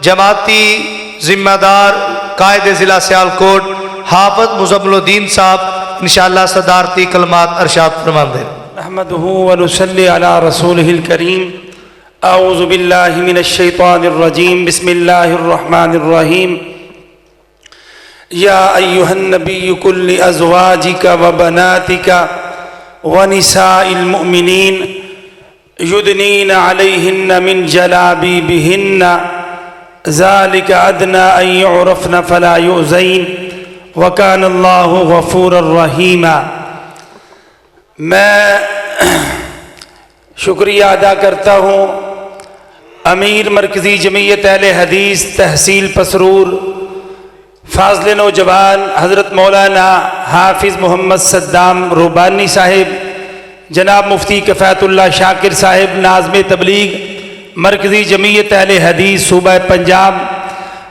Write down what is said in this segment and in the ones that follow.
जमाती जिम्मेदार कायदे ज़िला सियालकोट हाफ़िज़ मुज़म्मिलुद्दीन साहब इंशाअल्लाह सदारती कलमात अरशाद फरमाते। नहमदुहु व नुसल्ली अला रसूलिहिल करीम। अऊज़ु बिल्लाहि मिनश शैतानिर रजीम। बिस्मिल्लाहिर रहमानिर रहीम। या अय्युहन नबिय्यु कुल लि अज़वाजिका व बनातिका व निसाइल मुमिनीन युदनीना अलैहिन्ना मिन जलाबिबिहिन्ना ज़ालिका अदना अन युअरफ़ना फ़ला युज़ैन व कान अल्लाहु गफ़ूरर रहीमा। मैं शुक्रिया अदा करता हूँ अमीर मरकज़ी जमीयत अहले हदीस तहसील पसरूर फाज़िल नौजवान हज़रत मौलाना हाफिज़ मोहम्मद सद्दाम रूबानी साहिब, जनाब मुफ्ती कफ़ायतुल्लाह शाकिर साहिब नाज़िम तबलीग मरकज़ी जमीयत अहले हदीस सूबा पंजाब,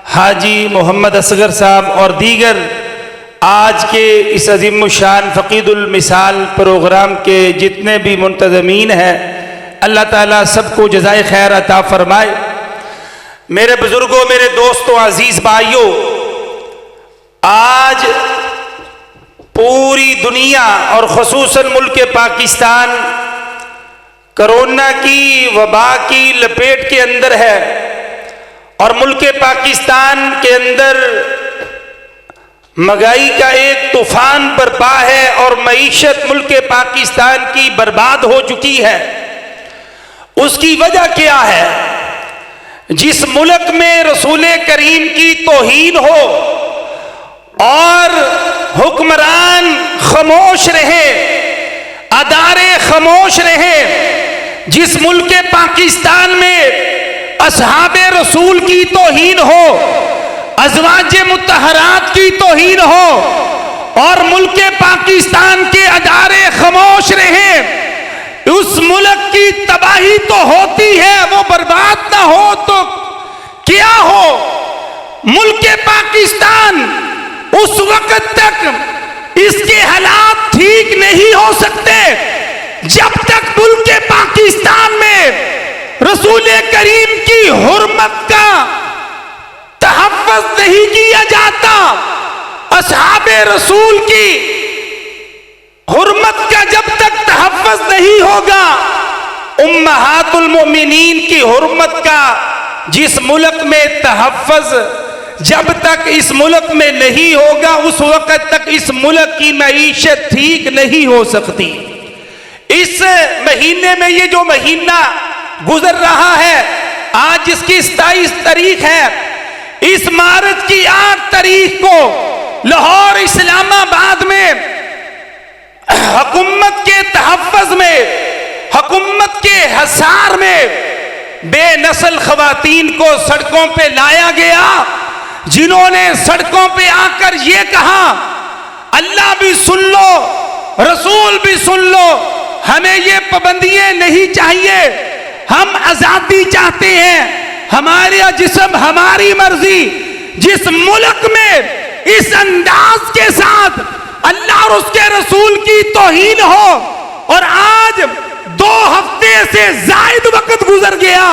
हाजी मोहम्मद असगर साहब और दीगर आज के इस अज़ीम शान फ़क़ीदुल मिसाल प्रोग्राम के जितने भी मुंतज़मीन हैं, अल्लाह ताला सबको जज़ाए खैर अता फ़रमाए। मेरे बुज़ुर्गों, मेरे दोस्तों, अज़ीज़ भाइयों, आज पूरी दुनिया और ख़ुसूसन मुल्क पाकिस्तान कोरोना की वबा की लपेट के अंदर है और मुल्क पाकिस्तान के अंदर महंगाई का एक तूफान बरपा है और मईशत मुल्क पाकिस्तान की बर्बाद हो चुकी है। उसकी वजह क्या है? जिस मुल्क में रसूल करीम की तौहीन हो और हुक्मरान खामोश रहे, अदारे खामोश रहे, जिस मुल्क पाकिस्तान में असहाबे रसूल की तौहीन हो, अज़वाजे मुत्तहरात की तौहीन हो और मुल्क पाकिस्तान के अदारे खामोश रहे, उस मुल्क की तबाही तो होती है, वो बर्बाद ना हो तो क्या हो? मुल्क पाकिस्तान उस वक्त तक इसके हालात ठीक नहीं हो सकते जब तक मुल्क पाकिस्तान में रसूल करीम की हुर्मत का तहफ़्फ़ुज़ नहीं किया जाता। असहाबे रसूल की हुर्मत का जब तक तहफ़्फ़ुज़ नहीं होगा, उम्महातुल मोमिनीन की हुर्मत का जिस मुल्क में तहफ़्फ़ुज़ जब तक इस मुल्क में नहीं होगा, उस वक्त तक इस मुल्क की मईशत ठीक नहीं हो सकती। इस महीने में ये जो महीना गुजर रहा है, आज इसकी 27 तारीख है, इस मार्च की 8 तारीख को लाहौर इस्लामाबाद में हुकूमत के तहफ़्फ़ुज़ में, हुकूमत के हसार में बेनस्ल ख़वातीन को सड़कों पे लाया गया, जिन्होंने सड़कों पे आकर ये कहा, अल्लाह भी सुन लो, रसूल भी सुन लो, हमें ये पाबंदियां नहीं चाहिए, हम आज़ादी चाहते हैं, हमारा जिस्म हमारी मर्जी। जिस मुल्क में इस अंदाज के साथ अल्लाह और उसके रसूल की तौहीन हो और आज 2 हफ्ते से जायद वक्त गुजर गया,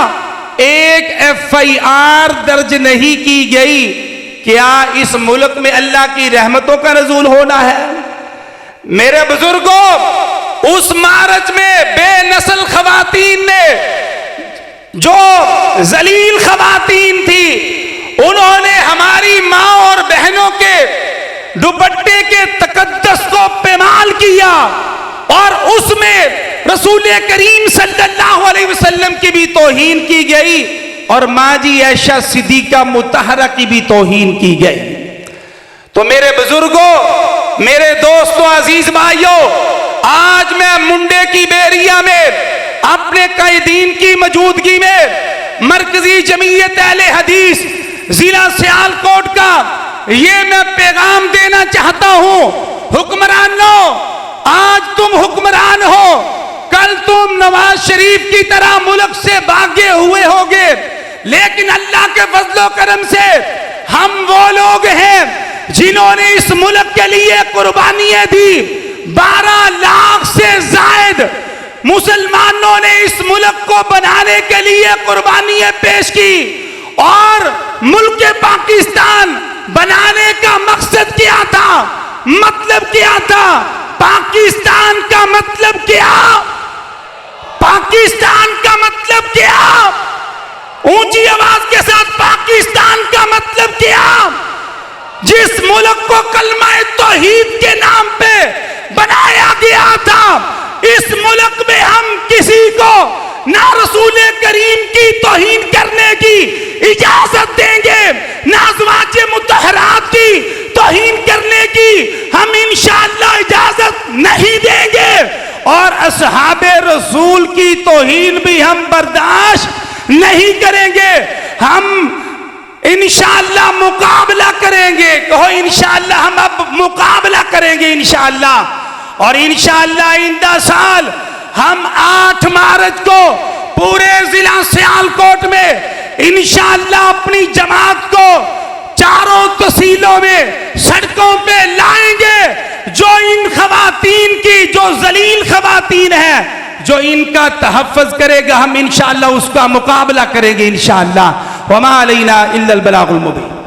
एक FIR दर्ज नहीं की गई, क्या इस मुल्क में अल्लाह की रहमतों का नज़ूल होना है? मेरे बुजुर्गों, उस मार्च में बेनस्ल खवातीन ने, जो जलील खवातीन थी, उन्होंने हमारी माँ और बहनों के दुपट्टे के तकद्दस को पेमाल किया और उसमें रसूल करीम सल्लल्लाहु अलैहि वसल्लम की भी तौहीन की गई और माँ जी ऐशा सिद्दीक़ा मुतहरा की भी तौहीन की गई। तो मेरे बुजुर्गों, मेरे दोस्तों, अजीज भाइयों, आज मैं मुंडे की बेरिया में अपने कायदीन की मौजूदगी में मरकजी जमीयत अहले हदीस जिला सियालकोट का ये मैं पैगाम देना चाहता हूँ। हुक्मरानों, आज तुम हुक्मरान हो, कल तुम नवाज शरीफ की तरह मुल्क से भागे हुए होगे, लेकिन अल्लाह के फजलो करम से हम वो लोग हैं जिन्होंने इस मुल्क के लिए कुर्बानियां दी। 12 लाख से जायद मुसलमानों ने इस मुल्क को बनाने के लिए कुर्बानियां पेश की और मुल्क पाकिस्तान बनाने का मकसद क्या था, मतलब क्या था? पाकिस्तान का मतलब क्या? पाकिस्तान का मतलब क्या? ऊंची आवाज के साथ, पाकिस्तान का मतलब क्या? जिस मुल्क को कलमा तौहीद के नाम पे बनाया गया था, इस मुल्क में हम किसी को ना रसूल करीम की तौहीन करने की इजाजत देंगे, ना अज़वाज मुतहरात की तौहीन करने की हम इंशाअल्लाह इजाजत नहीं देंगे, और असहाबे रसूल की तौहीन भी हम बर्दाश्त नहीं करेंगे। हम इंशाअल्लाह मुकाबला करेंगे। कहो इंशाअल्लाह, हम अब मुकाबला करेंगे इंशाअल्लाह। और इंशाअल्लाह इंदा साल हम 8 मार्च को पूरे जिला सियालकोट में इंशाअल्लाह अपनी जमात को चारों तहसीलों में सड़कों पे लाएंगे। जो इन खवातीन की, जो जलील खवातीन है, जो इनका तहफ़्फ़ुज़ करेगा, हम इंशाअल्लाह उसका मुकाबला करेंगे इंशाअल्लाह। वमा अलैना इल्लल बलागुल मुबीन।